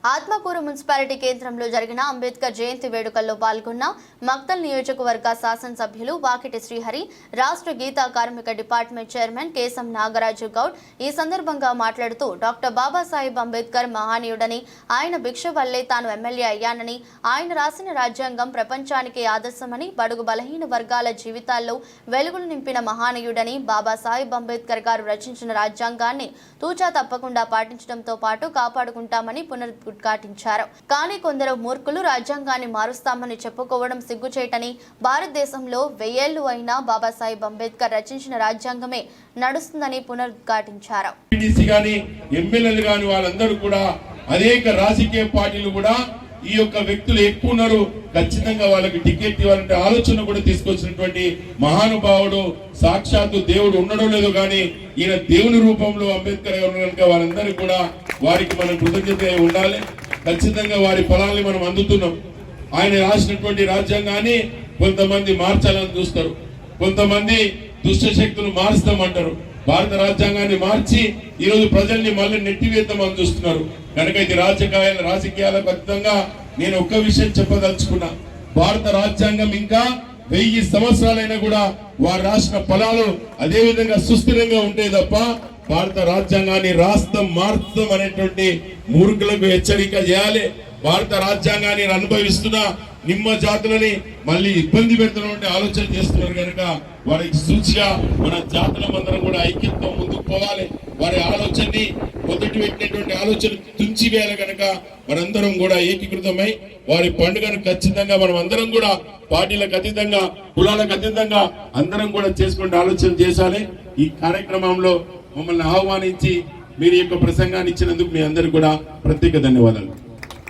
Atmakur municipality కేంద్రంలో జరిగిన అంబేద్కర్ జయంతి వేడుకల్లో పాల్గొన్న మక్తల్ నియోజకవర్గ శాసనసభ్యులు వాకిటి శ్రీహరి, రాష్ట్ర గీతా కార్మిక డిపార్ట్మెంట్ చైర్మన్ కేశం నాగరాజు గౌడ్ ఈ సందర్భంగా మాట్లాడుతూ డాక్టర్ బాబాసాహెబ్ అంబేద్కర్ మహనీయుడని, ఆయన భిక్ష వల్లే తాను ఎమ్మెల్యే అయ్యానని, ఆయన రాసిన రాజ్యాంగం ప్రపంచానికి ఆదర్శమని, బడుగు బలహీన వర్గాల జీవితాల్లో వెలుగులు నింపిన మహనీయుడని, బాబాసాహెబ్ అంబేద్కర్ గారు రచించిన రాజ్యాంగాన్ని తూచా తప్పకుండా పాటించడంతో పాటు కాపాడుకుంటామని ఉద్ఘాటించారు. కానీ కొందరు మూర్ఖులు రాజ్యాంగాన్ని మారుస్తామని చెప్పుకోవడం సిగ్గుచేటని, భారతదేశంలో 1000 ఏళ్లు అయినా బాబాసాహెబ్ అంబేద్కర్ రచించిన రాజ్యాంగమే నడుస్తుందని పునరుద్ఘాటించారు. ఎమ్మెల్యేలు గాని వాళ్ళందరూ కూడా అనేక రాజకీయ పార్టీలు కూడా ఈ యొక్క వ్యక్తులు ఎక్కువ ఉన్నారు, ఖచ్చితంగా వాళ్ళకి టికెట్ ఇవ్వాలంటే ఆలోచన కూడా తీసుకొచ్చినటువంటి మహానుభావుడు సాక్షాత్తు దేవుడు ఉండడం లేదు కానీ ఈయన దేవుని రూపంలో అంబేద్కర్ గారు కనుక వాళ్ళందరూ కూడా వారికి మనం కృతజ్ఞత ఉండాలి. ఖచ్చితంగా వారి ఫలాన్ని మనం అందుతున్నాం. ఆయన రాసినటువంటి రాజ్యాంగాన్ని కొంతమంది మార్చాలని చూస్తారు, కొంతమంది దుష్ట శక్తులు మారుస్తామంటారు. భారత రాజ్యాంగాన్ని మార్చి ఈరోజు ప్రజల్ని మళ్ళీ నెట్టివేద్దామని చూస్తున్నారు. కనుక ఇది రాజకీయాలకు అతీతంగా నేను ఒక్క విషయం చెప్పదలుచుకున్నా. భారత రాజ్యాంగం ఇంకా 1000 సంవత్సరాలైనా కూడా వారు రాసిన ఫలాలు అదే విధంగా సుస్థిరంగా ఉంటాయి తప్ప భారత రాజ్యాంగాన్ని రాస్తాం మార్చడం అనేటువంటి మూర్ఖులకు హెచ్చరిక చేయాలి. భారత రాజ్యాంగాన్ని అనుభవిస్తున్న నిమ్మ జాతులని మళ్ళీ ఇబ్బంది పెడుతున్నటువంటి ఆలోచన చేస్తున్నారు కనుక వారికి సూచిగా మన జాతులందరం కూడా ఐక్యంతో ముందుకు పోవాలి. వారి ఆలోచనని మొదటి పెట్టినటువంటి ఆలోచన తుంచివేయాలి కనుక మనందరం కూడా ఏకీకృతమై వారి పండుగను ఖచ్చితంగా మనం అందరం కూడా పార్టీలకు అతీతంగా, కులాలకు అతీతంగా అందరం కూడా చేసుకుంటే ఆలోచన చేశాలి. ఈ కార్యక్రమంలో మమ్మల్ని ఆహ్వానించి మీరు యొక్క ప్రసంగాన్ని ఇచ్చినందుకు మీ అందరికీ కూడా ప్రత్యేక ధన్యవాదాలు.